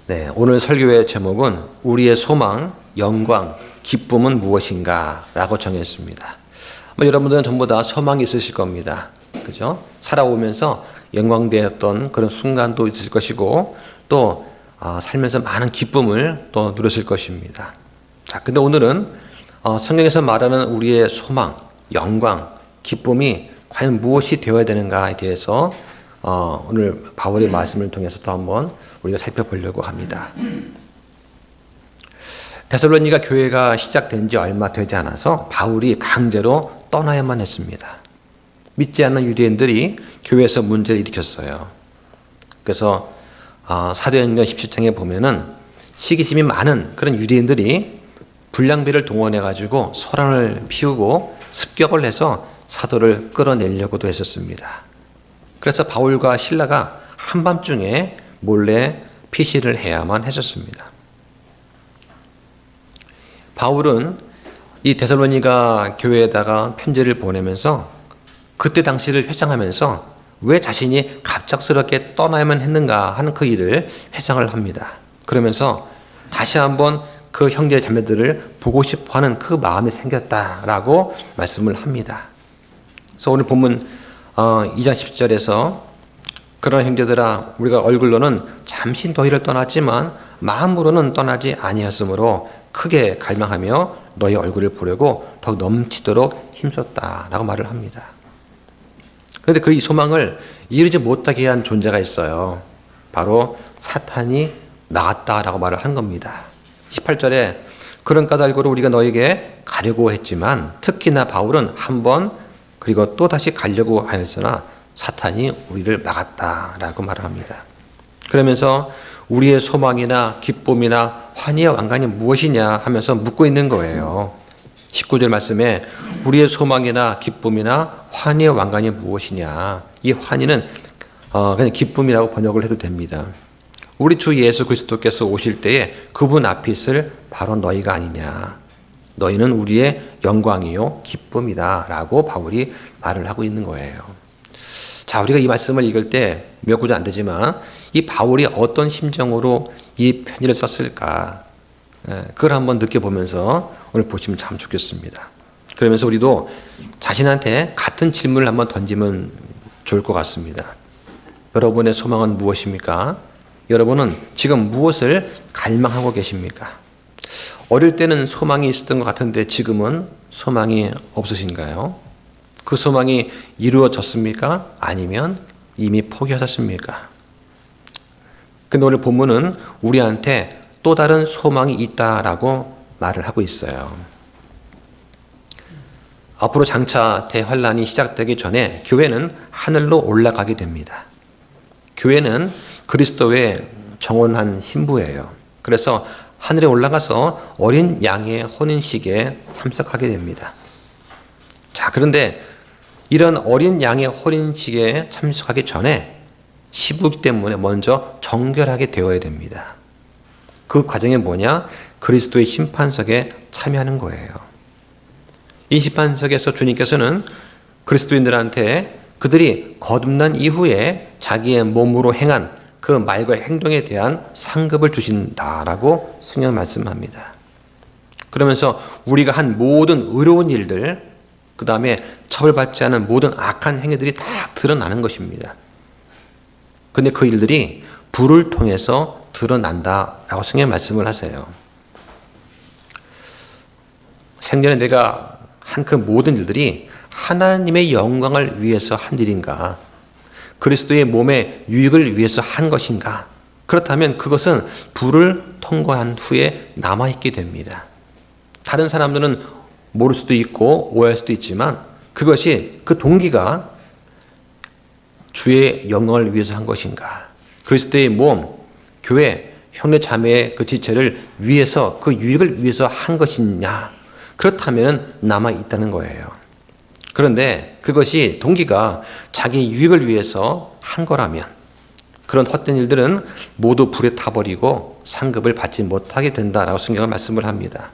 네, 오늘 설교의 제목은 우리의 소망, 영광, 기쁨은 무엇인가? 라고 정했습니다. 여러분들은 전부 다 소망이 있으실 겁니다. 그죠? 살아오면서 영광되었던 그런 순간도 있을 것이고, 또 살면서 많은 기쁨을 또 누렸을 것입니다. 자, 근데 오늘은 성경에서 말하는 우리의 소망, 영광, 기쁨이 과연 무엇이 되어야 되는가에 대해서 오늘 바울의 말씀을 통해서 또 한번 우리가 살펴보려고 합니다. 데살로니가 교회가 시작된 지 얼마 되지 않아서 바울이 강제로 떠나야만 했습니다. 믿지 않는 유대인들이 교회에서 문제를 일으켰어요. 그래서 사도행전 17장에 보면은 시기심이 많은 그런 유대인들이 불량배를 동원해가지고 소란을 피우고 습격을 해서 사도를 끌어내려고도 했었습니다. 그래서 바울과 실라가 한밤중에 몰래 피시를 해야만 했었습니다. 바울은 이 데살로니가 교회에다가 편지를 보내면서 그때 당시를 회상하면서 왜 자신이 갑작스럽게 떠나야만 했는가 하는 그 일을 회상을 합니다. 그러면서 다시 한번 그 형제 자매들을 보고 싶어하는 그 마음이 생겼다라고 말씀을 합니다. 그래서 오늘 본문 2장 10절에서 그러나 형제들아 우리가 얼굴로는 잠시 너희를 떠났지만 마음으로는 떠나지 아니었으므로 크게 갈망하며 너희 얼굴을 보려고 더욱 넘치도록 힘썼다라고 말을 합니다. 그런데 그 이 소망을 이루지 못하게 한 존재가 있어요. 바로 사탄이 막았다라고 말을 한 겁니다. 18절에 그런 까닭으로 우리가 너에게 가려고 했지만 특히나 바울은 한 번 그리고 또 다시 가려고 하였으나 사탄이 우리를 막았다라고 말을 합니다. 그러면서 우리의 소망이나 기쁨이나 환희의 왕관이 무엇이냐 하면서 묻고 있는 거예요. 19절 말씀에 우리의 소망이나 기쁨이나 환희의 왕관이 무엇이냐. 이 환희는 그냥 기쁨이라고 번역을 해도 됩니다. 우리 주 예수 그리스도께서 오실 때에 그분 앞에 있을 바로 너희가 아니냐. 너희는 우리의 영광이요 기쁨이다 라고 바울이 말을 하고 있는 거예요. 자, 우리가 이 말씀을 읽을 때 몇 구절 안 되지만 이 바울이 어떤 심정으로 이 편지를 썼을까 그걸 한번 느껴보면서 오늘 보시면 참 좋겠습니다. 그러면서 우리도 자신한테 같은 질문을 한번 던지면 좋을 것 같습니다. 여러분의 소망은 무엇입니까? 여러분은 지금 무엇을 갈망하고 계십니까? 어릴 때는 소망이 있었던 것 같은데 지금은 소망이 없으신가요? 그 소망이 이루어졌습니까? 아니면 이미 포기하셨습니까? 근데 오늘 본문은 우리한테 또 다른 소망이 있다라고 말을 하고 있어요. 앞으로 장차 대환란이 시작되기 전에 교회는 하늘로 올라가게 됩니다. 교회는 그리스도의 정원한 신부예요. 그래서 하늘에 올라가서 어린 양의 혼인식에 참석하게 됩니다. 자, 그런데 이런 어린 양의 혼인식에 참석하기 전에 시부기 때문에 먼저 정결하게 되어야 됩니다. 그 과정이 뭐냐? 그리스도의 심판석에 참여하는 거예요. 이 심판석에서 주님께서는 그리스도인들한테 그들이 거듭난 이후에 자기의 몸으로 행한 그 말과 행동에 대한 상급을 주신다라고 성경 말씀합니다. 그러면서 우리가 한 모든 의로운 일들, 그 다음에 처벌받지 않은 모든 악한 행위들이 다 드러나는 것입니다. 근데 그 일들이 불을 통해서 드러난다라고 성경 말씀을 하세요. 생전에 내가 한 그 모든 일들이 하나님의 영광을 위해서 한 일인가? 그리스도의 몸의 유익을 위해서 한 것인가? 그렇다면 그것은 불을 통과한 후에 남아있게 됩니다. 다른 사람들은 모를 수도 있고 오해할 수도 있지만 그것이 그 동기가 주의 영광을 위해서 한 것인가? 그리스도의 몸, 교회, 형제 자매의 그 지체를 위해서 그 유익을 위해서 한 것이냐? 그렇다면 남아있다는 거예요. 그런데 그것이 동기가 자기 유익을 위해서 한 거라면 그런 헛된 일들은 모두 불에 타버리고 상급을 받지 못하게 된다라고 성경은 말씀을 합니다.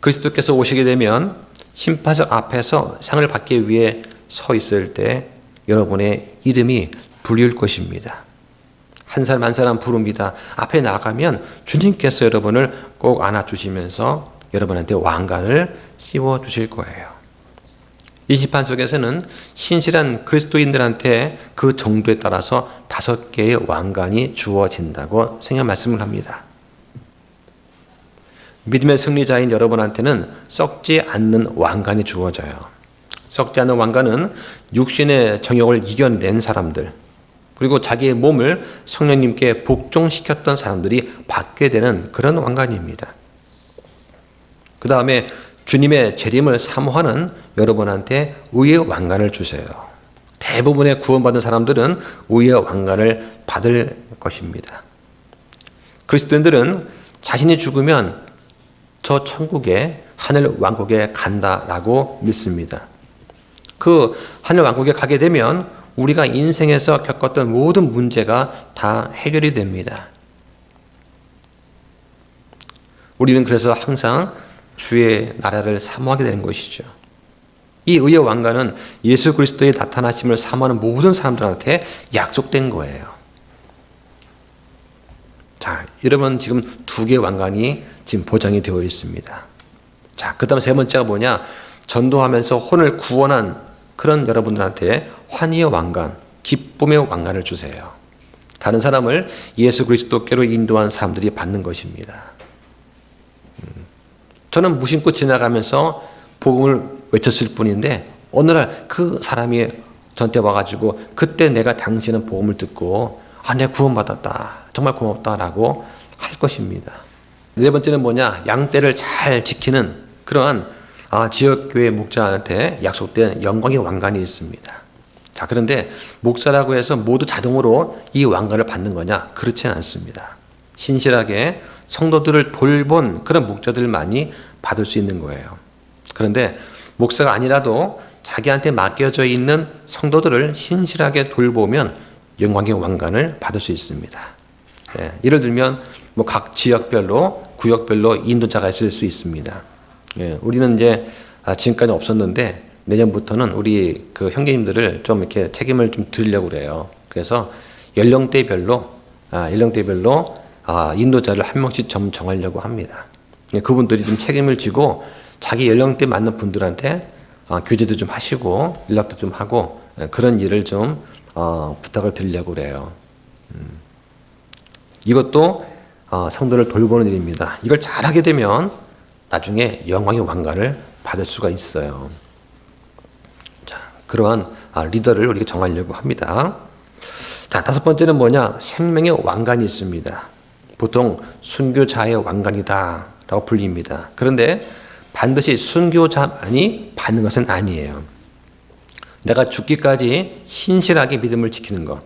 그리스도께서 오시게 되면 심판석 앞에서 상을 받기 위해 서 있을 때 여러분의 이름이 불릴 것입니다. 한 사람 한 사람 부릅니다. 앞에 나가면 주님께서 여러분을 꼭 안아주시면서 여러분한테 왕관을 씌워주실 거예요. 이 심판 속에서는 신실한 그리스도인들한테 그 정도에 따라서 5개의 왕관이 주어진다고 성경 말씀을 합니다. 믿음의 승리자인 여러분한테는 썩지 않는 왕관이 주어져요. 썩지 않는 왕관은 육신의 정욕을 이겨낸 사람들, 그리고 자기의 몸을 성령님께 복종시켰던 사람들이 받게 되는 그런 왕관입니다. 그 다음에 주님의 재림을 사모하는 여러분한테 의의 왕관을 주세요. 대부분의 구원받은 사람들은 의의 왕관을 받을 것입니다. 그리스도인들은 자신이 죽으면 저 천국에 하늘 왕국에 간다라고 믿습니다. 그 하늘 왕국에 가게 되면 우리가 인생에서 겪었던 모든 문제가 다 해결이 됩니다. 우리는 그래서 항상 주의 나라를 사모하게 되는 것이죠. 이 의의 왕관은 예수 그리스도의 나타나심을 사모하는 모든 사람들한테 약속된 거예요. 자, 여러분 지금 2개의 왕관이 지금 보장이 되어 있습니다. 자, 그 다음 3번째가 뭐냐? 전도하면서 혼을 구원한 그런 여러분들한테 환희의 왕관, 기쁨의 왕관을 주세요. 다른 사람을 예수 그리스도께로 인도한 사람들이 받는 것입니다. 저는 무심코 지나가면서 복음을 외쳤을 뿐인데 어느 날 그 사람이 저한테 와가지고 그때 내가 당신은 복음을 듣고 내가 구원받았다. 정말 고맙다라고 할 것입니다. 4번째는 뭐냐? 양떼를 잘 지키는 그러한 지역교회 목자한테 약속된 영광의 왕관이 있습니다. 자, 그런데 목사라고 해서 모두 자동으로 이 왕관을 받는 거냐? 그렇지는 않습니다. 신실하게 성도들을 돌본 그런 목자들만이 받을 수 있는 거예요. 그런데 목사가 아니라도 자기한테 맡겨져 있는 성도들을 신실하게 돌보면 영광의 왕관을 받을 수 있습니다. 예, 예를 들면 각 지역별로 구역별로 인도자가 있을 수 있습니다. 예, 우리는 이제 지금까지 없었는데 내년부터는 우리 그 형제님들을 좀 이렇게 책임을 좀 드리려고 그래요. 그래서 연령대별로 인도자를 한 명씩 좀 정하려고 합니다. 예, 그분들이 좀 책임을 지고 자기 연령대 맞는 분들한테 교제도 좀 하시고 연락도 좀 하고 그런 일을 좀 부탁을 드리려고 그래요. 이것도 성도를 돌보는 일입니다. 이걸 잘하게 되면 나중에 영광의 왕관을 받을 수가 있어요. 자, 그러한 리더를 우리가 정하려고 합니다. 자, 5번째는 뭐냐? 생명의 왕관이 있습니다. 보통 순교자의 왕관이다 라고 불립니다. 그런데 반드시 순교자만이 받는 것은 아니에요. 내가 죽기까지 신실하게 믿음을 지키는 것,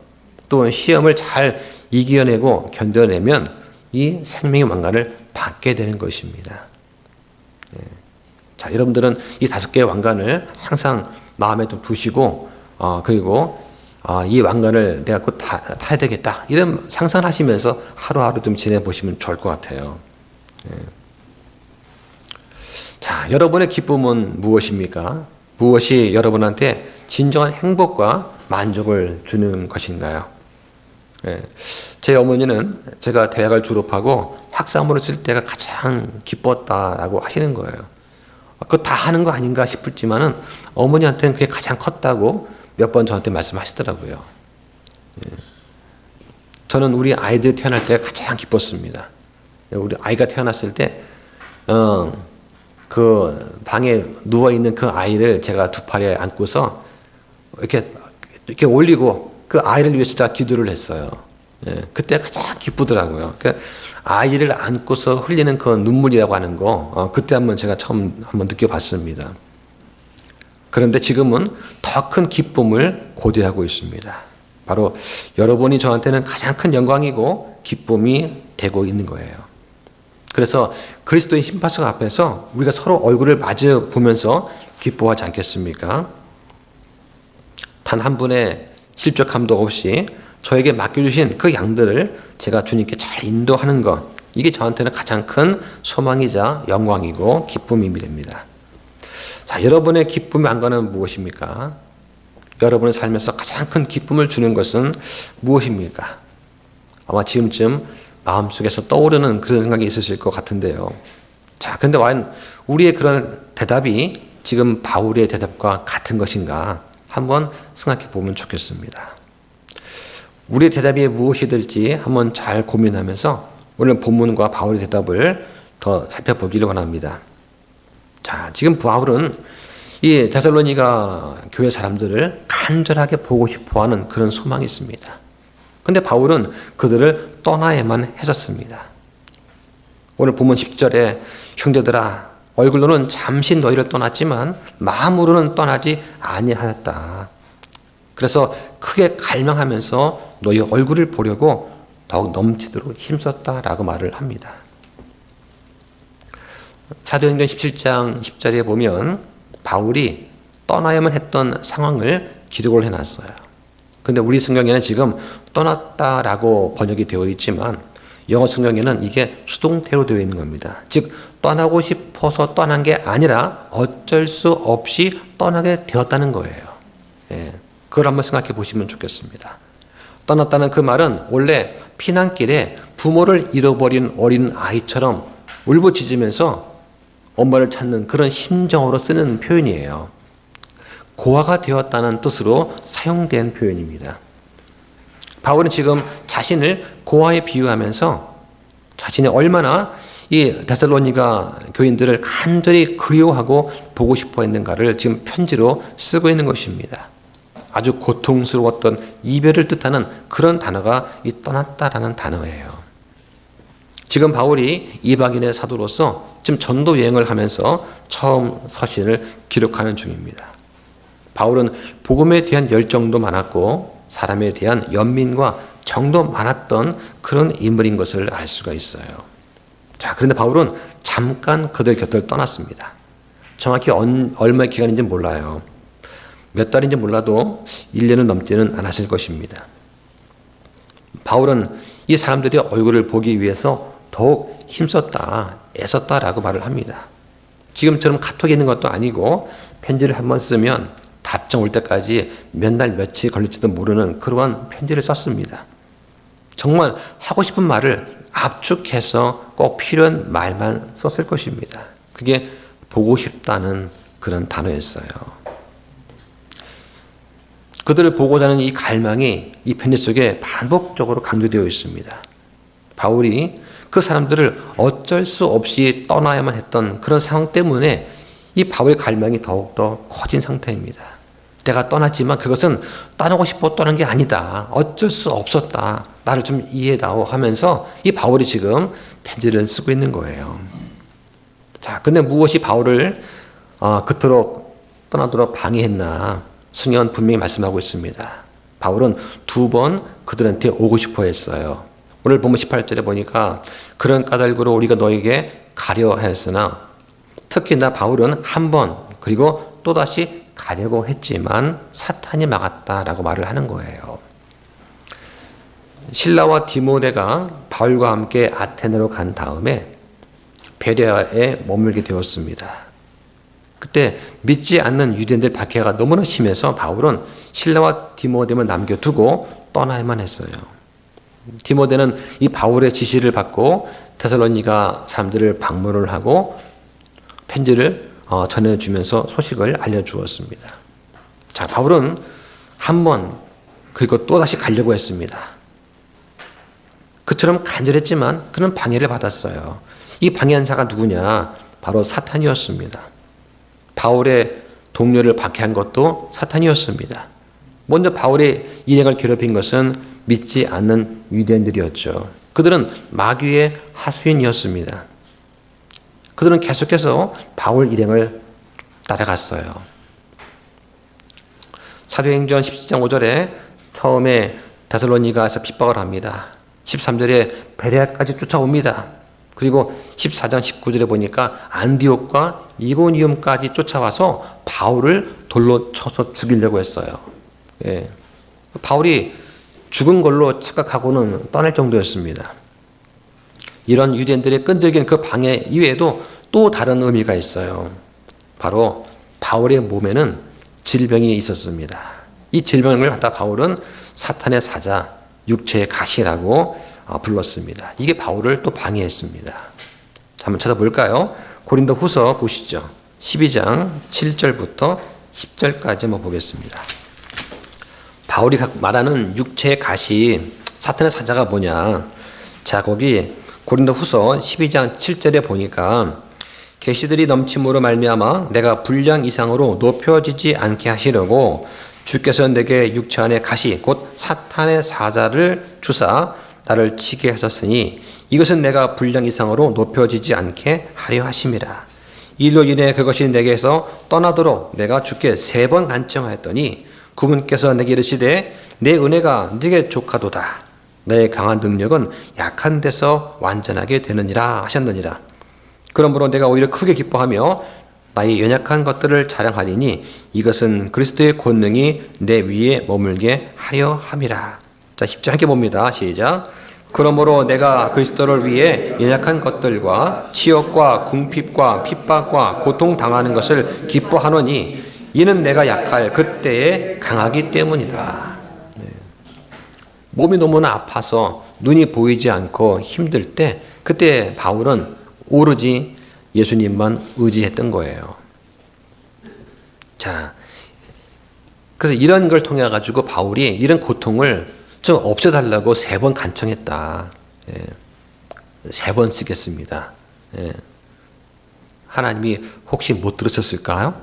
또 시험을 잘 이겨내고 견뎌내면 이 생명의 왕관을 받게 되는 것입니다. 자, 여러분들은 이 5개의 왕관을 항상 마음에 좀 두시고 그리고 이 왕관을 내가 꼭 타야 되겠다 이런 상상하시면서 하루하루 좀 지내보시면 좋을 것 같아요. 자, 여러분의 기쁨은 무엇입니까? 무엇이 여러분한테 진정한 행복과 만족을 주는 것인가요? 제 어머니는 제가 대학을 졸업하고 학사모를 쓸 때가 가장 기뻤다라고 하시는 거예요. 그거 다 하는 거 아닌가 싶을지만은 어머니한테는 그게 가장 컸다고 몇 번 저한테 말씀하시더라고요. 저는 우리 아이들 태어날 때가 가장 기뻤습니다. 우리 아이가 태어났을 때, 그 방에 누워있는 그 아이를 제가 2팔에 안고서 이렇게 올리고 그 아이를 위해서 제가 기도를 했어요. 그때 가장 기쁘더라고요. 그러니까 아이를 안고서 흘리는 그 눈물이라고 하는 거, 그때 제가 처음 한번 느껴봤습니다. 그런데 지금은 더 큰 기쁨을 고대하고 있습니다. 바로 여러분이 저한테는 가장 큰 영광이고 기쁨이 되고 있는 거예요. 그래서 그리스도의 심판석 앞에서 우리가 서로 얼굴을 마주 보면서 기뻐하지 않겠습니까? 단 한 분의 실족함도 없이 저에게 맡겨주신 그 양들을 제가 주님께 잘 인도하는 것, 이게 저한테는 가장 큰 소망이자 영광이고 기쁨이 됩니다. 자, 여러분의 기쁨의 안간은 무엇입니까? 여러분의 삶에서 가장 큰 기쁨을 주는 것은 무엇입니까? 아마 지금쯤 마음속에서 떠오르는 그런 생각이 있으실 것 같은데요. 자, 근데 과연 우리의 그런 대답이 지금 바울의 대답과 같은 것인가 한번 생각해 보면 좋겠습니다. 우리의 대답이 무엇이 될지 한번 잘 고민하면서 오늘 본문과 바울의 대답을 더 살펴보기를 원합니다. 자, 지금 바울은 이 데살로니가 교회 사람들을 간절하게 보고 싶어하는 그런 소망이 있습니다. 근데 바울은 그들을 떠나야만 했었습니다. 오늘 본문 10절에 형제들아 얼굴로는 잠시 너희를 떠났지만 마음으로는 떠나지 아니하였다. 그래서 크게 갈망하면서 너희 얼굴을 보려고 더욱 넘치도록 힘썼다라고 말을 합니다. 사도행전 17장 10절에 보면 바울이 떠나야만 했던 상황을 기록을 해놨어요. 근데 우리 성경에는 지금 떠났다라고 번역이 되어 있지만 영어 성경에는 이게 수동태로 되어 있는 겁니다. 즉 떠나고 싶어서 떠난 게 아니라 어쩔 수 없이 떠나게 되었다는 거예요. 예, 그걸 한번 생각해 보시면 좋겠습니다. 떠났다는 그 말은 원래 피난길에 부모를 잃어버린 어린 아이처럼 울부짖으면서 엄마를 찾는 그런 심정으로 쓰는 표현이에요. 고아가 되었다는 뜻으로 사용된 표현입니다. 바울은 지금 자신을 고아에 비유하면서 자신이 얼마나 이 데살로니가 교인들을 간절히 그리워하고 보고 싶어 했는가를 지금 편지로 쓰고 있는 것입니다. 아주 고통스러웠던 이별을 뜻하는 그런 단어가 이 떠났다라는 단어예요. 지금 바울이 이방인의 사도로서 지금 전도 여행을 하면서 처음 서신을 기록하는 중입니다. 바울은 복음에 대한 열정도 많았고 사람에 대한 연민과 정도 많았던 그런 인물인 것을 알 수가 있어요. 자, 그런데 바울은 잠깐 그들 곁을 떠났습니다. 정확히 얼마의 기간인지 몰라요. 몇 달인지 몰라도 1년은 넘지는 않았을 것입니다. 바울은 이 사람들의 얼굴을 보기 위해서 더욱 힘썼다, 애썼다라고 말을 합니다. 지금처럼 카톡이 있는 것도 아니고 편지를 한번 쓰면 답장 올 때까지 몇 날 며칠 걸릴지도 모르는 그러한 편지를 썼습니다. 정말 하고 싶은 말을 압축해서 꼭 필요한 말만 썼을 것입니다. 그게 보고 싶다는 그런 단어였어요. 그들을 보고자 하는 이 갈망이 이 편지 속에 반복적으로 강조되어 있습니다. 바울이 그 사람들을 어쩔 수 없이 떠나야만 했던 그런 상황 때문에 이 바울의 갈망이 더욱더 커진 상태입니다. 내가 떠났지만 그것은 떠나고 싶어 떠난 게 아니다. 어쩔 수 없었다. 나를 좀 이해해다오 하면서 이 바울이 지금 편지를 쓰고 있는 거예요. 자, 근데 무엇이 바울을 그토록 떠나도록 방해했나? 성경은 분명히 말씀하고 있습니다. 바울은 2번 그들한테 오고 싶어 했어요. 오늘 보면 18절에 보니까 그런 까닭으로 우리가 너에게 가려 하였으나 특히 나 바울은 한 번 그리고 또다시 가려고 했지만 사탄이 막았다라고 말을 하는 거예요. 실라와 디모데가 바울과 함께 아테네로 간 다음에 베레아에 머물게 되었습니다. 그때 믿지 않는 유대인들 박해가 너무나 심해서 바울은 실라와 디모데만 남겨두고 떠나야만 했어요. 디모데는 이 바울의 지시를 받고 데살로니가 사람들을 방문을 하고 편지를 전해주면서 소식을 알려주었습니다. 자, 바울은 한 번 그리고 또다시 가려고 했습니다. 그처럼 간절했지만 그는 방해를 받았어요. 이 방해한 자가 누구냐? 바로 사탄이었습니다. 바울의 동료를 박해한 것도 사탄이었습니다. 먼저 바울의 일행을 괴롭힌 것은 믿지 않는 유대인들이었죠. 그들은 마귀의 하수인이었습니다. 그들은 계속해서 바울 일행을 따라갔어요. 사도행전 17장 5절에 처음에 데살로니가에서 핍박을 합니다. 13절에 베레아까지 쫓아옵니다. 그리고 14장 19절에 보니까 안디옥과 이고니움까지 쫓아와서 바울을 돌로 쳐서 죽이려고 했어요. 예. 바울이 죽은 걸로 착각하고는 떠날 정도였습니다. 이런 유대인들의 끈질긴 그 방해 이외에도 또 다른 의미가 있어요. 바로 바울의 몸에는 질병이 있었습니다. 이 질병을 갖다 바울은 사탄의 사자, 육체의 가시라고 불렀습니다. 이게 바울을 또 방해했습니다. 한번 찾아볼까요? 고린도 후서 보시죠. 12장 7절부터 10절까지 한번 보겠습니다. 바울이 말하는 육체의 가시, 사탄의 사자가 뭐냐? 자, 거기 고린도 후서 12장 7절에 보니까 계시들이 넘침으로 말미암아 내가 분량 이상으로 높여지지 않게 하시려고 주께서 내게 육체 안에 가시 곧 사탄의 사자를 주사 나를 치게 하셨으니 이것은 내가 분량 이상으로 높여지지 않게 하려 하심이라. 일로 인해 그것이 내게서 떠나도록 내가 주께 3번 간청하였더니 그분께서 내게 이르시되 내 은혜가 네게 족하도다. 내 강한 능력은 약한 데서 완전하게 되느니라 하셨느니라. 그러므로 내가 오히려 크게 기뻐하며 나의 연약한 것들을 자랑하리니 이것은 그리스도의 권능이 내 위에 머물게 하려 함이라. 자, 10절 함께 봅니다. 시작. 그러므로 내가 그리스도를 위해 연약한 것들과 치욕과 궁핍과 핍박과 고통 당하는 것을 기뻐하노니 이는 내가 약할 그때에 강하기 때문이라. 몸이 너무나 아파서 눈이 보이지 않고 힘들 때 그때 바울은 오로지 예수님만 의지했던 거예요. 자, 그래서 이런 걸 통해 가지고 바울이 이런 고통을 좀 없애달라고 3번 간청했다. 3번 쓰겠습니다. 하나님이 혹시 못 들으셨을까요?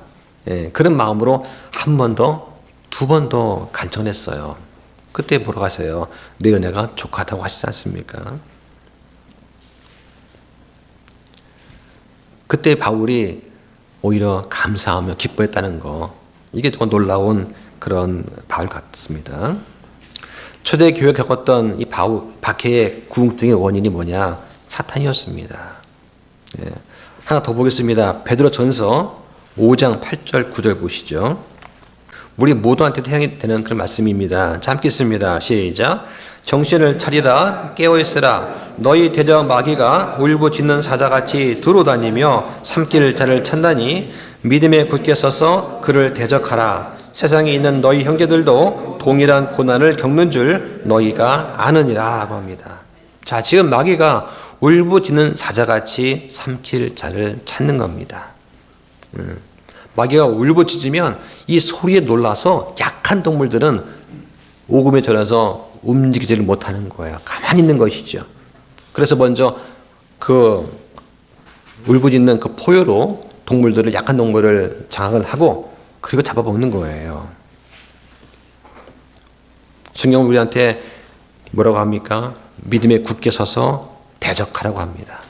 그런 마음으로 한 번 더, 2번 더 간청했어요. 그때 보러 가세요. 내 은혜가 족하다고 하시지 않습니까? 그때 바울이 오히려 감사하며 기뻐했다는 거, 이게 더 놀라운 그런 바울 같습니다. 초대교회 겪었던 이 박해의 궁극적인 원인이 뭐냐? 사탄이었습니다. 하나 더 보겠습니다. 베드로 전서 5장 8절 9절 보시죠. 우리 모두한테도 해당이 되는 그런 말씀입니다. 자, 함께 읽습니다. 시작. 정신을 차리라, 깨어있으라. 너희 대적 마귀가 울부짖는 사자같이 두루다니며 삼킬 자를 찾나니 믿음에 굳게 서서 그를 대적하라. 세상에 있는 너희 형제들도 동일한 고난을 겪는 줄 너희가 아느니라 하고 합니다. 자, 지금 마귀가 울부짖는 사자같이 삼킬 자를 찾는 겁니다. 마귀가 울부짖으면 이 소리에 놀라서 약한 동물들은 오금에 절해서 움직이지를 못하는 거예요. 가만히 있는 것이죠. 그래서 먼저 그 울부짖는 그 포효로 동물들을, 약한 동물을 장악을 하고 그리고 잡아먹는 거예요. 성경은 우리한테 뭐라고 합니까? 믿음에 굳게 서서 대적하라고 합니다.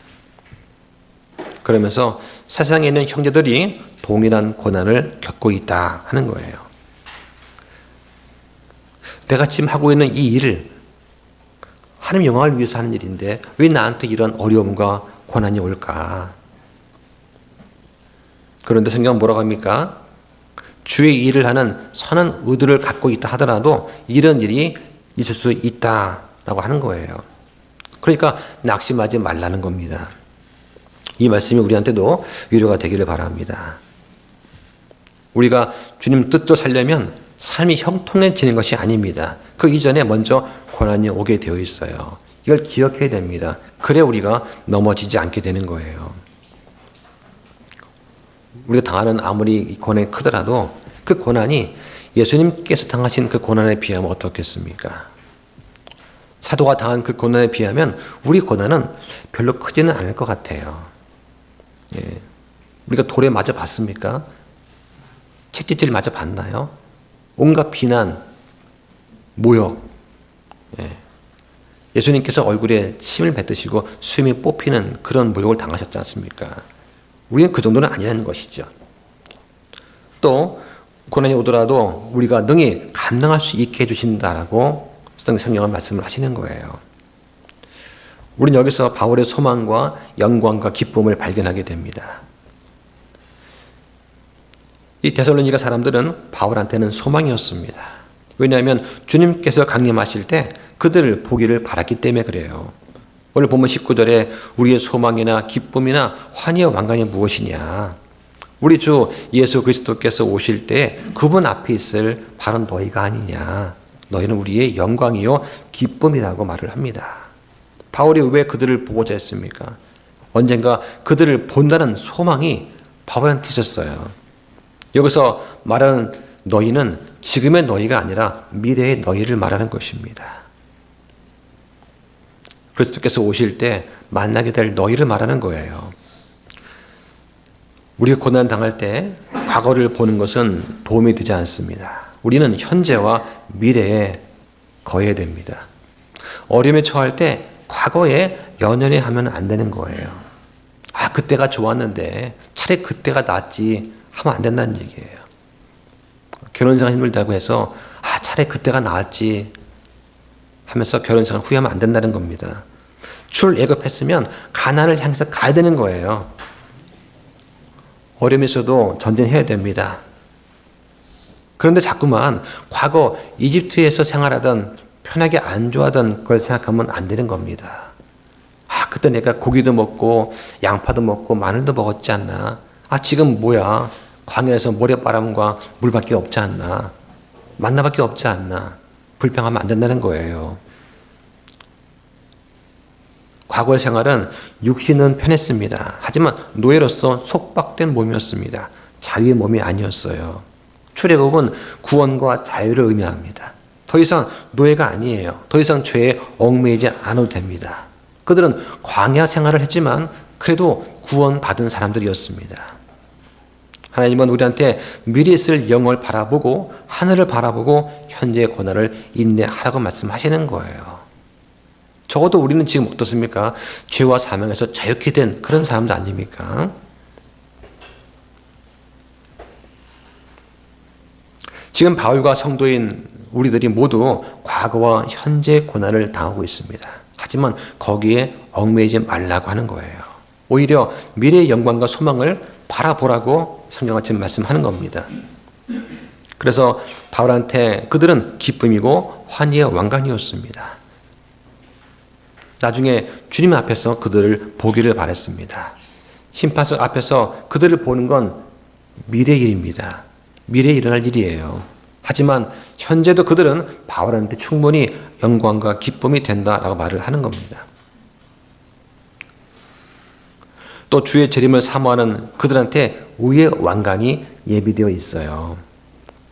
그러면서 세상에 있는 형제들이 동일한 고난을 겪고 있다 하는 거예요. 내가 지금 하고 있는 이 일을 하나님 영광을 위해서 하는 일인데 왜 나한테 이런 어려움과 고난이 올까? 그런데 성경은 뭐라고 합니까? 주의 일을 하는 선한 의도를 갖고 있다 하더라도 이런 일이 있을 수 있다라고 하는 거예요. 그러니까 낙심하지 말라는 겁니다. 이 말씀이 우리한테도 위로가 되기를 바랍니다. 우리가 주님 뜻대로 살려면 삶이 형통해지는 것이 아닙니다. 그 이전에 먼저 고난이 오게 되어 있어요. 이걸 기억해야 됩니다. 그래 우리가 넘어지지 않게 되는 거예요. 우리가 당하는 아무리 고난이 크더라도 그 고난이 예수님께서 당하신 그 고난에 비하면 어떻겠습니까? 사도가 당한 그 고난에 비하면 우리 고난은 별로 크지는 않을 것 같아요. 우리가 돌에 맞아 봤습니까? 채찍질 맞아 봤나요? 온갖 비난, 모욕. 예수님께서 얼굴에 침을 뱉으시고 숨이 뽑히는 그런 모욕을 당하셨지 않습니까? 우리는 그 정도는 아니라는 것이죠. 또 고난이 오더라도 우리가 능히 감당할 수 있게 해주신다라고 성경은 말씀을 하시는 거예요. 우리는 여기서 바울의 소망과 영광과 기쁨을 발견하게 됩니다. 이 데살로니가 사람들은 바울한테는 소망이었습니다. 왜냐하면 주님께서 강림하실 때 그들을 보기를 바랐기 때문에 그래요. 오늘 본문 19절에 우리의 소망이나 기쁨이나 환희의 왕관이 무엇이냐? 우리 주 예수 그리스도께서 오실 때 그분 앞에 있을 바로 너희가 아니냐? 너희는 우리의 영광이요 기쁨이라고 말을 합니다. 바울이 왜 그들을 보고자 했습니까? 언젠가 그들을 본다는 소망이 바울한테 있었어요. 여기서 말하는 너희는 지금의 너희가 아니라 미래의 너희를 말하는 것입니다. 그리스도께서 오실 때 만나게 될 너희를 말하는 거예요. 우리가 고난 당할 때 과거를 보는 것은 도움이 되지 않습니다. 우리는 현재와 미래에 거해야 됩니다. 어려움에 처할 때 과거에 연연해 하면 안 되는 거예요. 아, 그때가 좋았는데 차라리 그때가 낫지 하면 안 된다는 얘기예요. 결혼생활 힘들다고 해서 아, 차라리 그때가 나았지 하면서 결혼생활 후회하면 안 된다는 겁니다. 출애굽했으면 가나안을 향해서 가야 되는 거예요. 어려움에서도 전진해야 됩니다. 그런데 자꾸만 과거 이집트에서 생활하던 편하게 안 좋아하던 걸 생각하면 안 되는 겁니다. 아, 그때 내가 고기도 먹고 양파도 먹고 마늘도 먹었지 않나? 아, 지금 뭐야? 광야에서 모래바람과 물밖에 없지 않나? 만나밖에 없지 않나? 불평하면 안 된다는 거예요. 과거의 생활은 육신은 편했습니다. 하지만 노예로서 속박된 몸이었습니다. 자유의 몸이 아니었어요. 출애굽은 구원과 자유를 의미합니다. 더 이상 노예가 아니에요. 더 이상 죄에 얽매이지 않아도 됩니다. 그들은 광야 생활을 했지만 그래도 구원받은 사람들이었습니다. 하나님은 우리한테 미래에 있을 영을 바라보고 하늘을 바라보고 현재의 고난을 인내하라고 말씀하시는 거예요. 적어도 우리는 지금 어떻습니까? 죄와 사명에서 자유케 된 그런 사람도 아닙니까? 지금 바울과 성도인 우리들이 모두 과거와 현재의 고난을 당하고 있습니다. 하지만 거기에 얽매이지 말라고 하는 거예요. 오히려 미래의 영광과 소망을 바라보라고 성경은 지금 말씀하는 겁니다. 그래서 바울한테 그들은 기쁨이고 환희의 왕관이었습니다. 나중에 주님 앞에서 그들을 보기를 바랬습니다. 심판석 앞에서 그들을 보는 건 미래의 일입니다. 미래에 일어날 일이에요. 하지만 현재도 그들은 바울한테 충분히 영광과 기쁨이 된다라고 말을 하는 겁니다. 또 주의 재림을 사모하는 그들한테 의의 왕관이 예비되어 있어요.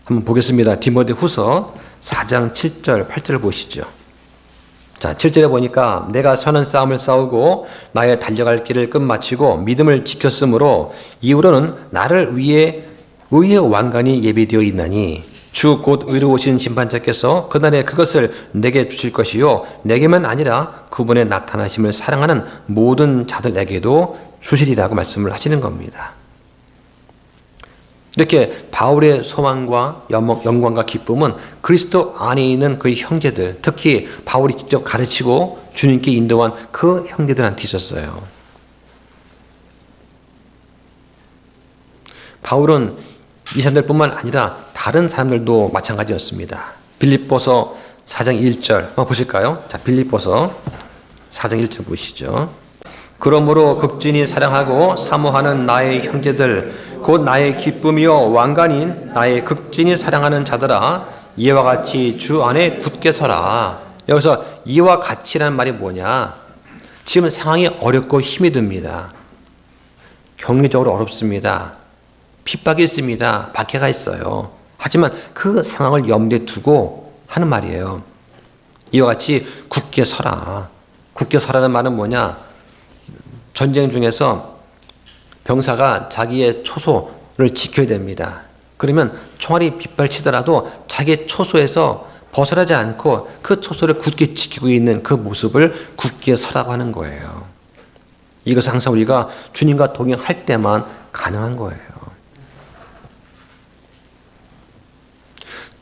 한번 보겠습니다. 디모데후서 4장 7절 8절을 보시죠. 자, 7절에 보니까 내가 선한 싸움을 싸우고 나의 달려갈 길을 끝마치고 믿음을 지켰으므로 이후로는 나를 위해 의의 왕관이 예비되어 있나니 주 곧 의로우신 심판자께서 그날에 그것을 내게 주실 것이요 내게만 아니라 그분의 나타나심을 사랑하는 모든 자들에게도 주시리라고 말씀을 하시는 겁니다. 이렇게 바울의 소망과 영광과 기쁨은 그리스도 안에 있는 그의 형제들, 특히 바울이 직접 가르치고 주님께 인도한 그 형제들한테 있었어요. 바울은 이 사람들뿐만 아니라 다른 사람들도 마찬가지였습니다. 빌립보서 4장 1절 한번 보실까요? 자, 빌립보서 4장 1절 보시죠. 그러므로 극진히 사랑하고 사모하는 나의 형제들 곧 나의 기쁨이요 왕관인 나의 극진히 사랑하는 자들아 이와 같이 주 안에 굳게 서라. 여기서 이와 같이라는 말이 뭐냐? 지금 상황이 어렵고 힘이 듭니다. 경리적으로 어렵습니다. 핍박이 있습니다. 박해가 있어요. 하지만 그 상황을 염두에 두고 하는 말이에요. 이와 같이 굳게 서라. 굳게 서라는 말은 뭐냐? 전쟁 중에서 병사가 자기의 초소를 지켜야 됩니다. 그러면 총알이 빗발치더라도 자기의 초소에서 벗어나지 않고 그 초소를 굳게 지키고 있는 그 모습을 굳게 서라고 하는 거예요. 이것은 항상 우리가 주님과 동행할 때만 가능한 거예요.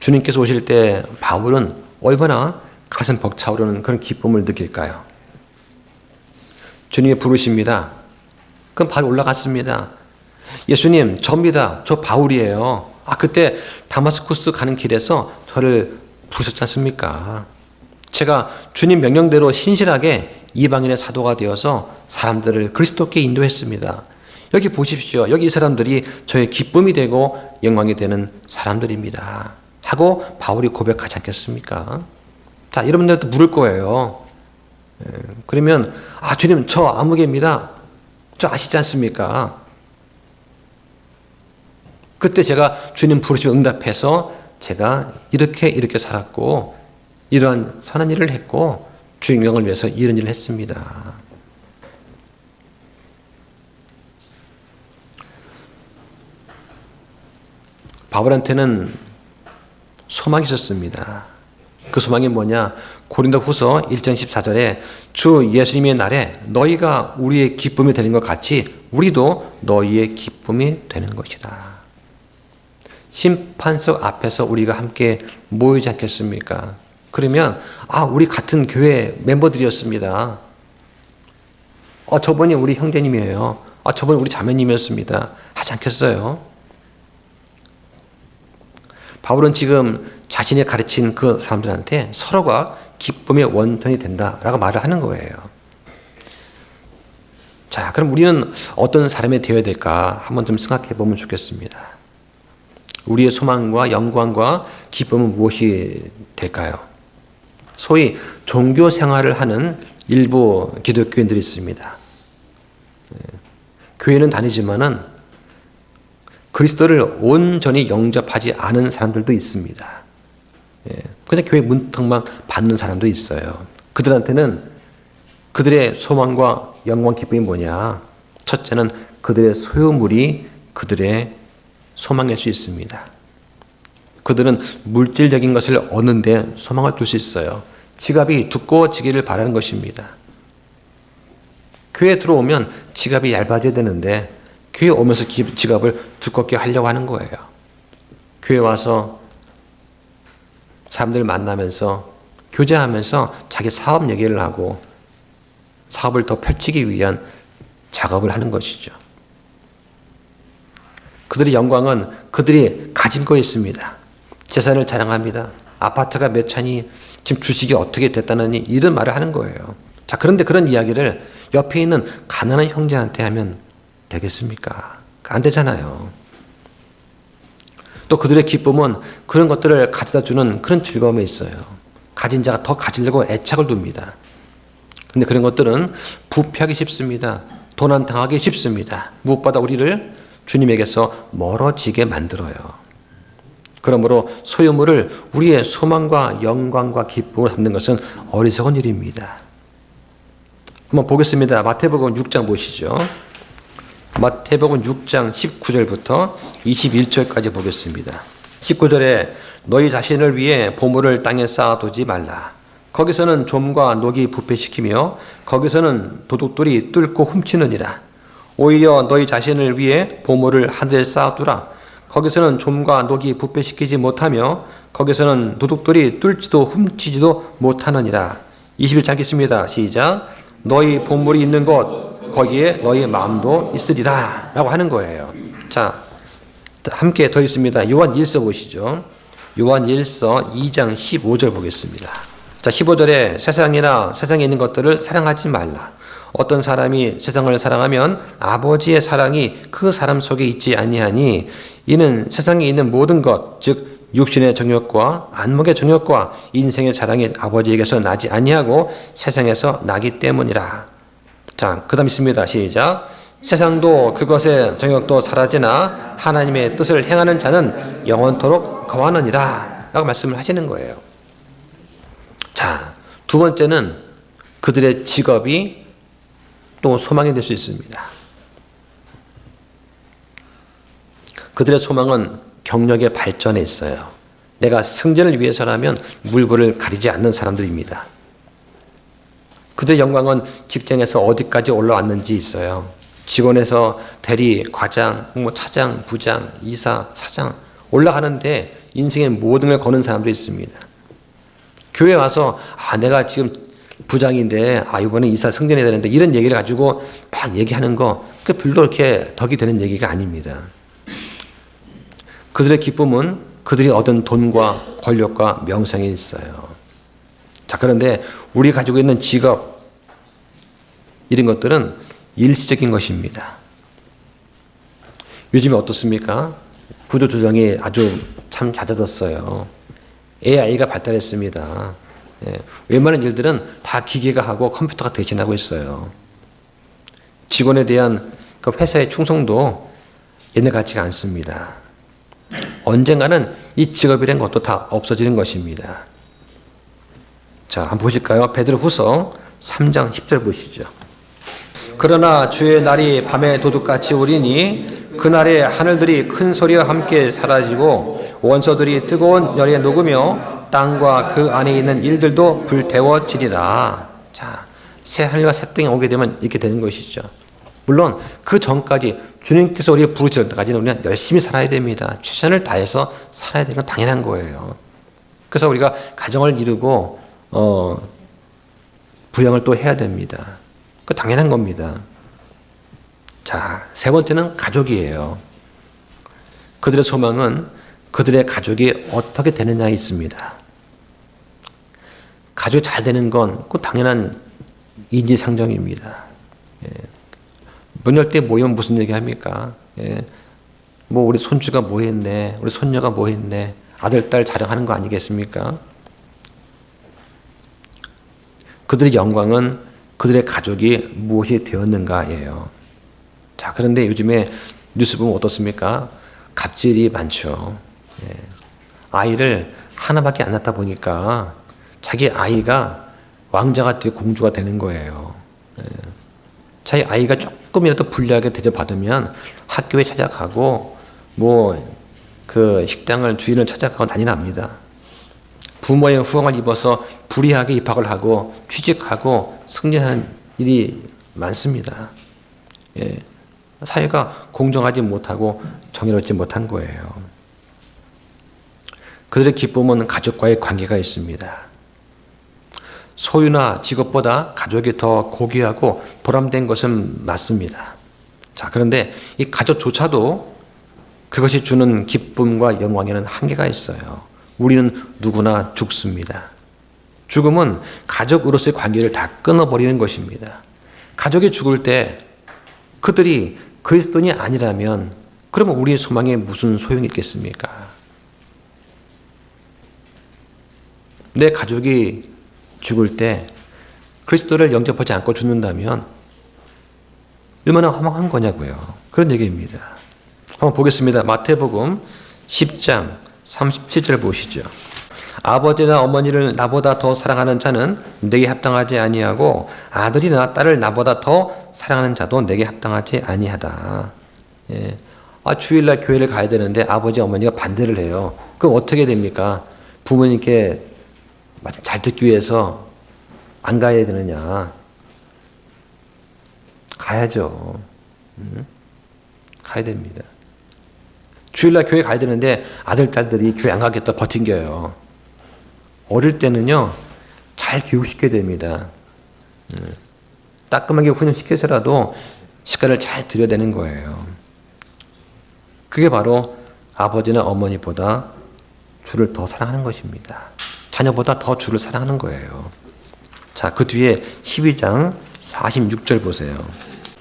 주님께서 오실 때 바울은 얼마나 가슴 벅차오르는 그런 기쁨을 느낄까요? 주님이 부르십니다. 그럼 바로 올라갔습니다. 예수님, 접니다. 저 바울이에요. 아, 그때 다마스쿠스 가는 길에서 저를 부르셨지 않습니까? 제가 주님 명령대로 신실하게 이방인의 사도가 되어서 사람들을 그리스도께 인도했습니다. 여기 보십시오. 여기 이 사람들이 저의 기쁨이 되고 영광이 되는 사람들입니다. 하고 바울이 고백하지 않겠습니까? 자, 여러분들도 물을 거예요. 그러면 주님 저 아무개입니다. 저 아시지 않습니까? 그때 제가 주님 부르시면 응답해서 제가 이렇게 살았고 이러한 선한 일을 했고 주 영광을 위해서 이런 일을 했습니다. 바울한테는 소망이 있었습니다. 그 소망이 뭐냐? 고린도후서 1장 14절에 주 예수님의 날에 너희가 우리의 기쁨이 되는 것 같이 우리도 너희의 기쁨이 되는 것이다. 심판석 앞에서 우리가 함께 모이지 않겠습니까? 그러면 우리 같은 교회 멤버들이었습니다. 저분이 우리 형제님이에요. 저분이 우리 자매님이었습니다. 하지 않겠어요? 바울은 지금 자신이 가르친 그 사람들한테 서로가 기쁨의 원천이 된다라고 말을 하는 거예요. 자, 그럼 우리는 어떤 사람이 되어야 될까 한번 좀 생각해 보면 좋겠습니다. 우리의 소망과 영광과 기쁨은 무엇이 될까요? 소위 종교 생활을 하는 일부 기독교인들이 있습니다. 교회는 다니지만은 그리스도를 온전히 영접하지 않은 사람들도 있습니다. 그냥 교회 문턱만 받는 사람도 있어요. 그들한테는 그들의 소망과 영광 기쁨이 뭐냐? 첫째는 그들의 소유물이 그들의 소망일 수 있습니다. 그들은 물질적인 것을 얻는데 소망을 둘 수 있어요. 지갑이 두꺼워지기를 바라는 것입니다. 교회에 들어오면 지갑이 얇아져야 되는데 교회 오면서 지갑을 두껍게 하려고 하는 거예요. 교회 와서 사람들 만나면서 교제하면서 자기 사업 얘기를 하고 사업을 더 펼치기 위한 작업을 하는 것이죠. 그들의 영광은 그들이 가진 거에 있습니다. 재산을 자랑합니다. 아파트가 몇 채니, 지금 주식이 어떻게 됐다느니 이런 말을 하는 거예요. 자, 그런데 그런 이야기를 옆에 있는 가난한 형제한테 하면 되겠습니까? 안 되잖아요. 또 그들의 기쁨은 그런 것들을 가져다 주는 그런 즐거움에 있어요. 가진 자가 더 가지려고 애착을 둡니다. 근데 그런 것들은 부패하기 쉽습니다. 도난당하기 쉽습니다. 무엇보다 우리를 주님에게서 멀어지게 만들어요. 그러므로 소유물을 우리의 소망과 영광과 기쁨을 삼는 것은 어리석은 일입니다. 한번 보겠습니다. 마태복음 6장 보시죠. 마태복음 6장 19절부터 21절까지 보겠습니다. 19절에 너희 자신을 위해 보물을 땅에 쌓아두지 말라. 거기서는 좀과 녹이 부패시키며 거기서는 도둑들이 뚫고 훔치느니라. 오히려 너희 자신을 위해 보물을 하늘에 쌓아두라. 거기서는 좀과 녹이 부패시키지 못하며 거기서는 도둑들이 뚫지도 훔치지도 못하느니라. 21절 읽겠습니다. 시작. 너희 보물이 있는 곳 거기에 너희 마음도 있으리라 라고 하는 거예요. 자, 함께 더 있습니다. 요한 1서 보시죠. 요한 1서 2장 15절 보겠습니다. 자, 15절에 세상이나 세상에 있는 것들을 사랑하지 말라. 어떤 사람이 세상을 사랑하면 아버지의 사랑이 그 사람 속에 있지 아니하니 이는 세상에 있는 모든 것, 즉 육신의 정욕과 안목의 정욕과 인생의 자랑이 아버지에게서 나지 아니하고 세상에서 나기 때문이라. 자, 그 다음 있습니다. 시작. 세상도 그것의 정욕도 사라지나 하나님의 뜻을 행하는 자는 영원토록 거하느니라 라고 말씀을 하시는 거예요. 자, 두 번째는 그들의 직업이 또 소망이 될 수 있습니다. 그들의 소망은 경력의 발전에 있어요. 내가 승전을 위해서라면 물불을 가리지 않는 사람들입니다. 그들의 영광은 직장에서 어디까지 올라왔는지 있어요. 직원에서 대리, 과장, 차장, 부장, 이사, 사장 올라가는데 인생의 모든 걸 거는 사람들이 있습니다. 교회 와서 내가 지금 부장인데 이번에 이사 승진해야 되는데 이런 얘기를 가지고 막 얘기하는 거 그 별로 이렇게 덕이 되는 얘기가 아닙니다. 그들의 기쁨은 그들이 얻은 돈과 권력과 명성에 있어요. 자, 그런데 우리 가지고 있는 직업 이런 것들은 일시적인 것입니다. 요즘에 어떻습니까? 구조조정이 아주 참 잦아졌어요. AI가 발달했습니다. 웬만한 일들은 다 기계가 하고 컴퓨터가 대신하고 있어요. 직원에 대한 그 회사의 충성도 옛날 같지가 않습니다. 언젠가는 이 직업이란 것도 다 없어지는 것입니다. 자, 한번 보실까요? 베드로후서 3장 10절 보시죠. 그러나 주의 날이 밤에 도둑같이 오리니 그날에 하늘들이 큰 소리와 함께 사라지고 원소들이 뜨거운 열에 녹으며 땅과 그 안에 있는 일들도 불태워지리라. 자, 새 하늘과 새 땅이 오게 되면 이렇게 되는 것이죠. 물론 그 전까지 주님께서 우리를 부르실 때까지는 우리는 열심히 살아야 됩니다. 최선을 다해서 살아야 되는 건 당연한 거예요. 그래서 우리가 가정을 이루고 부양을 또 해야 됩니다. 그 당연한 겁니다. 자, 세 번째는 가족이에요. 그들의 소망은 그들의 가족이 어떻게 되느냐에 있습니다. 가족이 잘 되는 건 그 당연한 인지상정입니다. 명절 때 모이면 무슨 얘기 합니까? 뭐 우리 손주가 뭐 했네, 우리 손녀가 뭐 했네, 아들, 딸 자랑하는 거 아니겠습니까? 그들의 영광은 그들의 가족이 무엇이 되었는가예요. 자, 그런데 요즘에 뉴스 보면 어떻습니까? 갑질이 많죠. 아이를 하나밖에 안 낳다 보니까 자기 아이가 왕자가 되고 공주가 되는 거예요. 자기 아이가 조금이라도 불리하게 대접받으면 학교에 찾아가고 뭐 그 식당을 주인을 찾아가고 난리 납니다. 부모의 후원을 입어서 불이하게 입학을 하고 취직하고 승진하는 일이 많습니다. 사회가 공정하지 못하고 정의롭지 못한 거예요. 그들의 기쁨은 가족과의 관계가 있습니다. 소유나 직업보다 가족이 더 고귀하고 보람된 것은 맞습니다. 자, 그런데 이 가족조차도 그것이 주는 기쁨과 영광에는 한계가 있어요. 우리는 누구나 죽습니다. 죽음은 가족으로서의 관계를 다 끊어버리는 것입니다. 가족이 죽을 때 그들이 그리스도인이 아니라면 그러면 우리의 소망에 무슨 소용이 있겠습니까? 내 가족이 죽을 때 그리스도를 영접하지 않고 죽는다면 얼마나 허망한 거냐고요. 그런 얘기입니다. 한번 보겠습니다. 마태복음 10장 37절 보시죠. 아버지나 어머니를 나보다 더 사랑하는 자는 내게 합당하지 아니하고 아들이나 딸을 나보다 더 사랑하는 자도 내게 합당하지 아니하다. 주일날 교회를 가야 되는데 아버지 어머니가 반대를 해요. 그럼 어떻게 됩니까? 부모님께 잘 듣기 위해서 안 가야 되느냐? 가야죠. 가야 됩니다. 주일날 교회 가야 되는데 아들, 딸들이 교회 안 가겠다 버팅겨요. 어릴 때는요, 잘 교육시켜야 됩니다. 따끔하게 훈련시켜서라도 시간을 잘 들여야 되는 거예요. 그게 바로 아버지나 어머니보다 주를 더 사랑하는 것입니다. 자녀보다 더 주를 사랑하는 거예요. 자, 그 뒤에 12장 46절 보세요.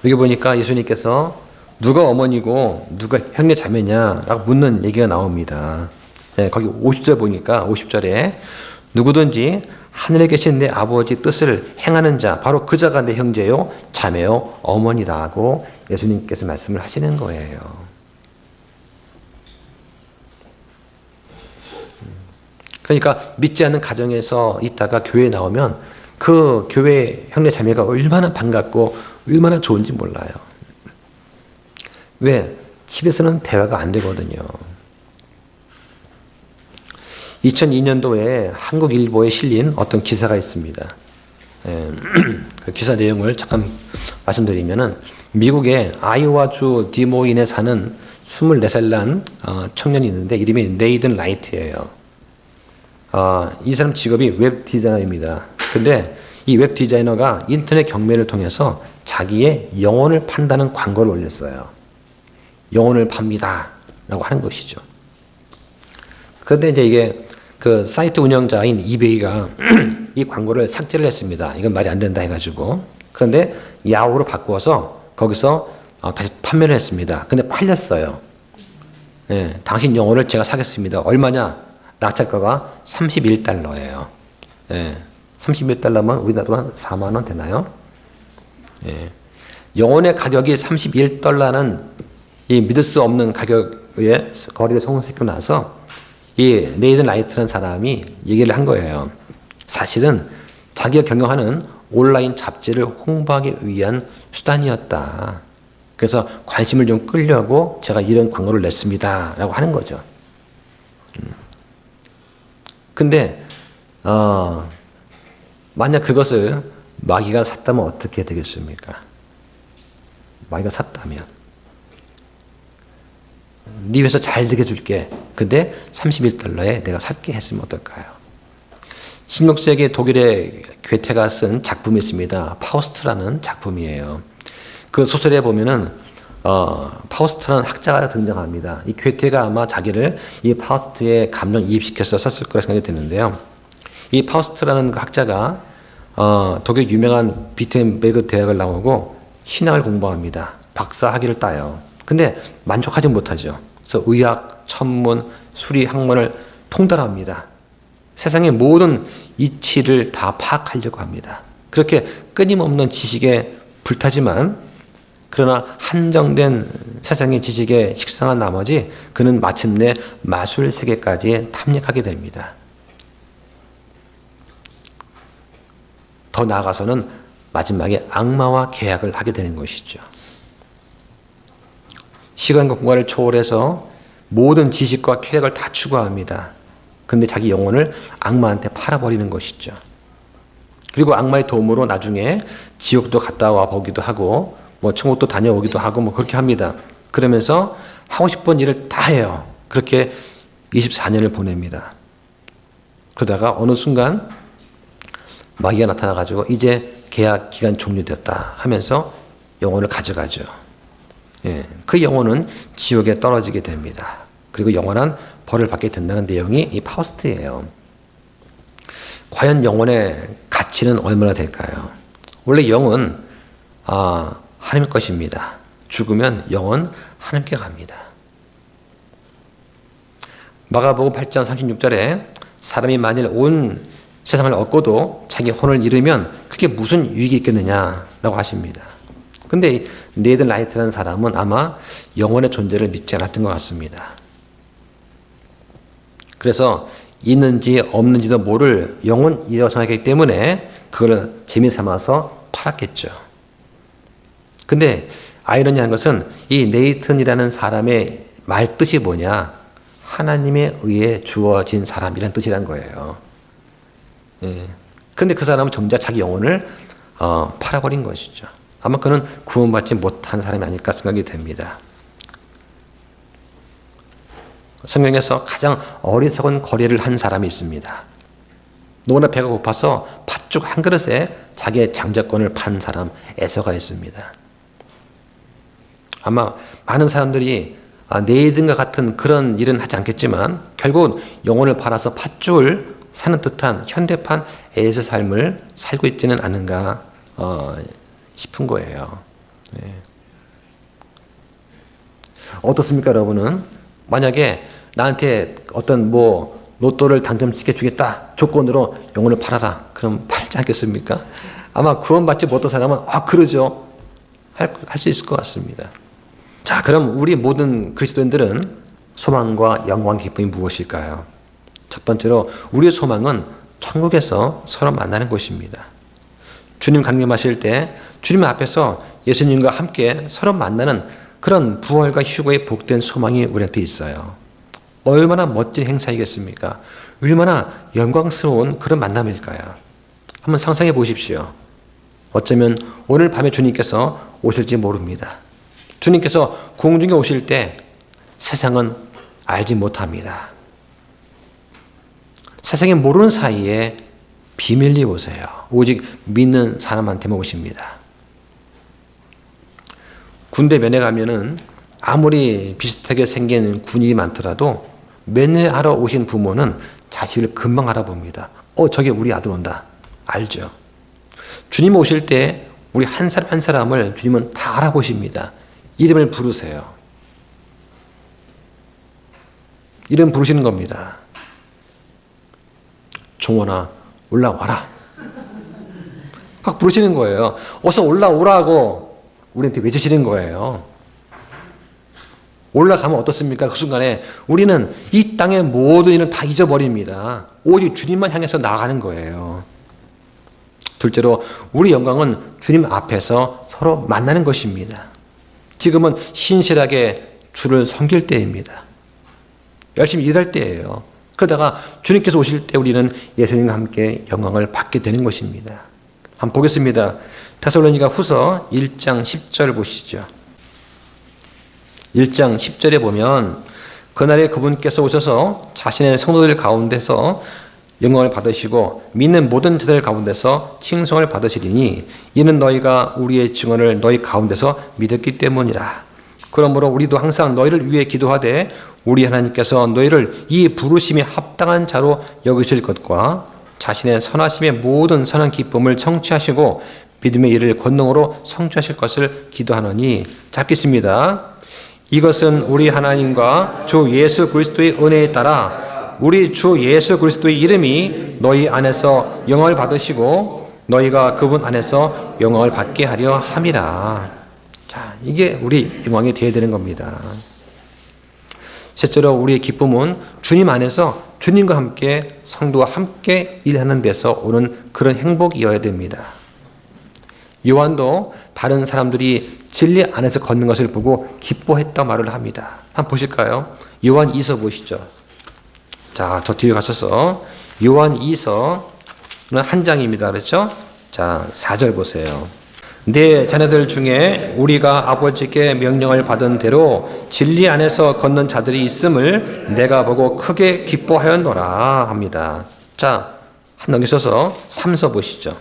여기 보니까 예수님께서 누가 어머니고 누가 형제 자매냐라고 묻는 얘기가 나옵니다. 거기 50절 보니까 50절에 누구든지 하늘에 계신 내 아버지 뜻을 행하는 자 바로 그 자가 내 형제요 자매요 어머니라고 예수님께서 말씀을 하시는 거예요. 그러니까 믿지 않는 가정에서 있다가 교회에 나오면 그 교회 형제 자매가 얼마나 반갑고 얼마나 좋은지 몰라요. 왜? 집에서는 대화가 안 되거든요. 2002년도에 한국일보에 실린 어떤 기사가 있습니다. 그 기사 내용을 잠깐 말씀드리면은 미국의 아이오와주 디모인에 사는 24살 난 청년이 있는데 이름이 네이든 라이트예요. 이 사람 직업이 웹 디자이너입니다. 근데 이 웹 디자이너가 인터넷 경매를 통해서 자기의 영혼을 판다는 광고를 올렸어요. 영혼을 팝니다. 라고 하는 것이죠. 그런데 이제 이게 그 사이트 운영자인 이베이가 이 광고를 삭제를 했습니다. 이건 말이 안 된다 해가지고. 그런데 야후로 바꾸어서 거기서 다시 판매를 했습니다. 근데 팔렸어요. 당신 영혼을 제가 사겠습니다. 얼마냐? 낙찰가가 $31예요. 31달러면 우리나라 돈 한 4만 원 되나요? 예. 영혼의 가격이 31달러는 이 믿을 수 없는 가격의 거리를 성공시키고 나서 이 네이든 라이트라는 사람이 얘기를 한 거예요. 사실은 자기가 경영하는 온라인 잡지를 홍보하기 위한 수단이었다. 그래서 관심을 좀 끌려고 제가 이런 광고를 냈습니다. 라고 하는 거죠. 근데 만약 그것을 마귀가 샀다면 어떻게 되겠습니까? 마귀가 샀다면 네 회사 잘 되게 줄게. 근데 31달러에 내가 살게 했으면 어떨까요? 16세기 독일의 괴테가 쓴 작품이 있습니다. 파우스트라는 작품이에요. 그 소설에 보면은 파우스트라는 학자가 등장합니다. 이 괴테가 아마 자기를 이 파우스트에 감정이입시켜서 썼을 거라 생각이 드는데요. 이 파우스트라는 그 학자가 독일 유명한 비텐베르그 대학을 나오고 신학을 공부합니다. 박사 학위를 따요. 근데 만족하지 못하죠. 그래서 의학, 천문, 수리, 학문을 통달합니다. 세상의 모든 이치를 다 파악하려고 합니다. 그렇게 끊임없는 지식에 불타지만 그러나 한정된 세상의 지식에 식상한 나머지 그는 마침내 마술 세계까지 탐닉하게 됩니다. 더 나아가서는 마지막에 악마와 계약을 하게 되는 것이죠. 시간과 공간을 초월해서 모든 지식과 쾌락을 다 추구합니다. 그런데 자기 영혼을 악마한테 팔아버리는 것이죠. 그리고 악마의 도움으로 나중에 지옥도 갔다 와 보기도 하고 천국도 다녀오기도 하고 그렇게 합니다. 그러면서 하고 싶은 일을 다 해요. 그렇게 24년을 보냅니다. 그러다가 어느 순간 마귀가 나타나가지고 이제 계약 기간 종료되었다 하면서 영혼을 가져가죠. 예, 그 영혼은 지옥에 떨어지게 됩니다. 그리고 영원한 벌을 받게 된다는 내용이 이 파우스트예요. 과연 영혼의 가치는 얼마나 될까요? 원래 영은 하나님 것입니다. 죽으면 영은 하나님께 갑니다. 마가복음 8장 36절에 사람이 만일 온 세상을 얻고도 자기 혼을 잃으면 그게 무슨 유익이 있겠느냐라고 하십니다. 근데 네이든 라이트라는 사람은 아마 영혼의 존재를 믿지 않았던 것 같습니다. 그래서 있는지 없는지도 모를 영혼이라고 생각했기 때문에 그걸 재미삼아서 팔았겠죠. 근데 아이러니한 것은 이 네이튼이라는 사람의 말 뜻이 뭐냐? 하나님에 의해 주어진 사람이라는 뜻이란 거예요. 예. 근데 그 사람은 정작 자기 영혼을 팔아버린 것이죠. 아마 그는 구원받지 못한 사람이 아닐까 생각이 됩니다. 성경에서 가장 어리석은 거래를 한 사람이 있습니다. 너무나 배가 고파서 팥죽 한 그릇에 자기의 장자권을 판 사람 에서가 있습니다. 아마 많은 사람들이 네이든과 같은 그런 일은 하지 않겠지만 결국 영혼을 팔아서 팥죽을 사는 듯한 현대판 에서 삶을 살고 있지는 않은가 싶은 거예요. 네. 어떻습니까, 여러분은? 만약에 나한테 어떤 로또를 당첨시켜 주겠다 조건으로 영혼을 팔아라. 그럼 팔지 않겠습니까? 아마 구원받지 못한 사람은 그러죠. 할 수 있을 것 같습니다. 자, 그럼 우리 모든 그리스도인들은 소망과 영광의 기쁨이 무엇일까요? 첫 번째로 우리의 소망은 천국에서 서로 만나는 것입니다. 주님 강림하실 때 주님 앞에서 예수님과 함께 서로 만나는 그런 부활과 휴거의 복된 소망이 우리한테 있어요. 얼마나 멋진 행사이겠습니까? 얼마나 영광스러운 그런 만남일까요? 한번 상상해 보십시오. 어쩌면 오늘 밤에 주님께서 오실지 모릅니다. 주님께서 공중에 오실 때 세상은 알지 못합니다. 세상에 모르는 사이에 비밀리 오세요. 오직 믿는 사람한테만 오십니다. 군대 면회 가면은 아무리 비슷하게 생긴 군인이 많더라도 면회하러 오신 부모는 자식을 금방 알아봅니다. 저게 우리 아들 온다. 알죠. 주님 오실 때 우리 한 사람 한 사람을 주님은 다 알아보십니다. 이름을 부르세요. 이름 부르시는 겁니다. 종원아, 올라와라. 막 부르시는 거예요. 어서 올라오라고 우리한테 외치시는 거예요. 올라가면 어떻습니까? 그 순간에 우리는 이 땅의 모든 일은 다 잊어버립니다. 오직 주님만 향해서 나아가는 거예요. 둘째로 우리 영광은 주님 앞에서 서로 만나는 것입니다. 지금은 신실하게 주를 섬길 때입니다. 열심히 일할 때예요. 그러다가 주님께서 오실 때 우리는 예수님과 함께 영광을 받게 되는 것입니다. 한번 보겠습니다. 데살로니가 후서 1장 10절 보시죠. 1장 10절에 보면 그날에 그분께서 오셔서 자신의 성도들 가운데서 영광을 받으시고 믿는 모든 자들 가운데서 칭송을 받으시리니 이는 너희가 우리의 증언을 너희 가운데서 믿었기 때문이라. 그러므로 우리도 항상 너희를 위해 기도하되 우리 하나님께서 너희를 이 부르심에 합당한 자로 여기실 것과 자신의 선하심의 모든 선한 기쁨을 청취하시고 믿음의 일을 권능으로 성취하실 것을 기도하노니. 잡겠습니다. 이것은 우리 하나님과 주 예수 그리스도의 은혜에 따라 우리 주 예수 그리스도의 이름이 너희 안에서 영광을 받으시고 너희가 그분 안에서 영광을 받게 하려 함이라. 자, 이게 우리 영광이 되어야 되는 겁니다. 셋째로 우리의 기쁨은 주님 안에서 주님과 함께 성도와 함께 일하는 데서 오는 그런 행복이어야 됩니다. 요한도 다른 사람들이 진리 안에서 걷는 것을 보고 기뻐했다 말을 합니다. 한번 보실까요? 요한 2서 보시죠. 자, 저 뒤에 가셔서 요한 2서는 한 장입니다. 그렇죠? 자, 4절 보세요. 내 자녀들 중에 우리가 아버지께 명령을 받은 대로 진리 안에서 걷는 자들이 있음을 내가 보고 크게 기뻐하였노라 합니다. 자, 한 넘기셔서 3서 보시죠.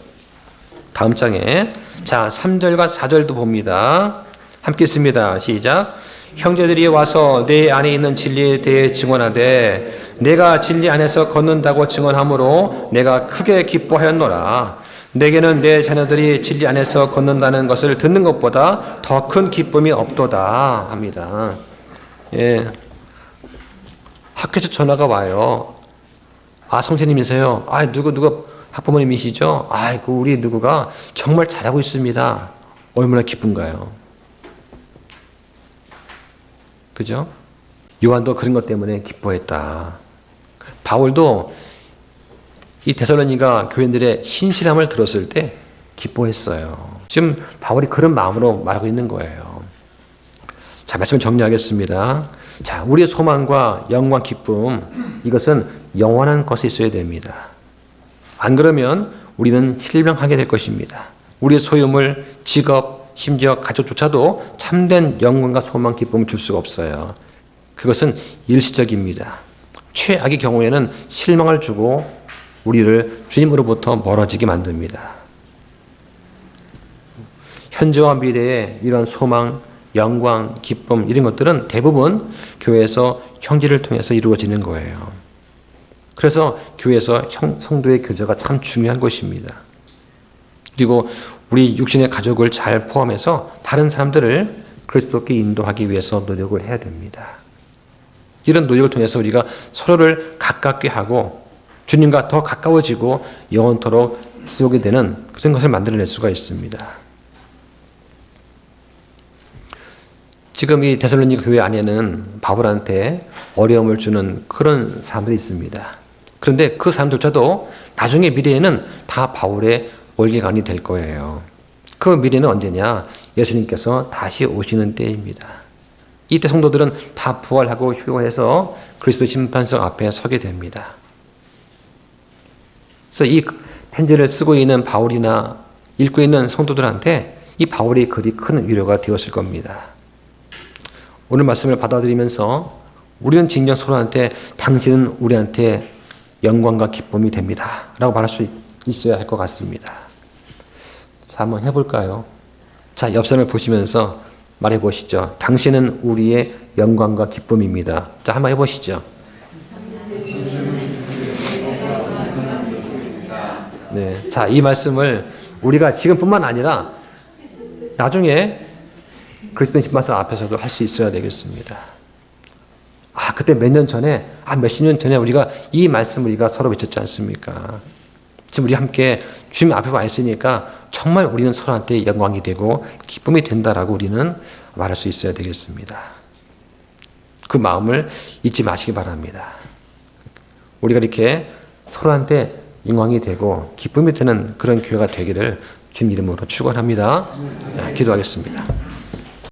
다음 장에 자 3절과 4절도 봅니다. 함께 읽습니다. 시작. 형제들이 와서 내 안에 있는 진리에 대해 증언하되 내가 진리 안에서 걷는다고 증언하므로 내가 크게 기뻐하였노라. 내게는 내 자녀들이 진리 안에서 걷는다는 것을 듣는 것보다 더 큰 기쁨이 없도다 합니다. 예. 학교에서 전화가 와요. 아, 선생님이세요? 아, 누구 학부모님이시죠? 아이고, 우리 누구가 정말 잘하고 있습니다. 얼마나 기쁜가요? 그죠? 요한도 그런 것 때문에 기뻐했다. 바울도 이 데살로니가 교인들의 신실함을 들었을 때 기뻐했어요. 지금 바울이 그런 마음으로 말하고 있는 거예요. 자, 말씀을 정리하겠습니다. 자, 우리의 소망과 영광, 기쁨, 이것은 영원한 것에 있어야 됩니다. 안 그러면 우리는 실명하게 될 것입니다. 우리의 소유물, 직업, 심지어 가족조차도 참된 영광과 소망, 기쁨을 줄 수가 없어요. 그것은 일시적입니다. 최악의 경우에는 실망을 주고 우리를 주님으로부터 멀어지게 만듭니다. 현재와 미래의 이런 소망, 영광, 기쁨 이런 것들은 대부분 교회에서 형제를 통해서 이루어지는 거예요. 그래서 교회에서 성도의 교제가 참 중요한 것입니다. 그리고 우리 육신의 가족을 잘 포함해서 다른 사람들을 그리스도께 인도하기 위해서 노력을 해야 됩니다. 이런 노력을 통해서 우리가 서로를 가깝게 하고 주님과 더 가까워지고 영원토록 지속이 되는 그런 것을 만들어낼 수가 있습니다. 지금 이 데살로니가 교회 안에는 바울한테 어려움을 주는 그런 사람들이 있습니다. 그런데 그 사람들조차도 나중에 미래에는 다 바울의 올개간이 될 거예요. 그 미래는 언제냐? 예수님께서 다시 오시는 때입니다. 이때 성도들은 다 부활하고 휴거해서 그리스도 심판석 앞에 서게 됩니다. 그래서 이 편지를 쓰고 있는 바울이나 읽고 있는 성도들한테 이 바울의 글이 큰 위로가 되었을 겁니다. 오늘 말씀을 받아들이면서 우리는 진정 서로한테 당신은 우리한테 영광과 기쁨이 됩니다 라고 말할 수 있어야 할 것 같습니다. 자, 한번 해볼까요? 자, 옆선을 보시면서 말해보시죠. 당신은 우리의 영광과 기쁨입니다. 자, 한번 해보시죠. 네, 자, 이 말씀을 우리가 지금뿐만 아니라 나중에 그리스도 심판석 앞에서도 할 수 있어야 되겠습니다. 아, 그때 몇 년 전에, 몇십 년 전에 우리가 이 말씀을 우리가 서로 외쳤지 않습니까? 지금 우리 함께 주님 앞에 와 있으니까 정말 우리는 서로한테 영광이 되고 기쁨이 된다라고 우리는 말할 수 있어야 되겠습니다. 그 마음을 잊지 마시기 바랍니다. 우리가 이렇게 서로한테 영광이 되고 기쁨이 되는 그런 교회가 되기를 주님 이름으로 축원합니다. 기도하겠습니다.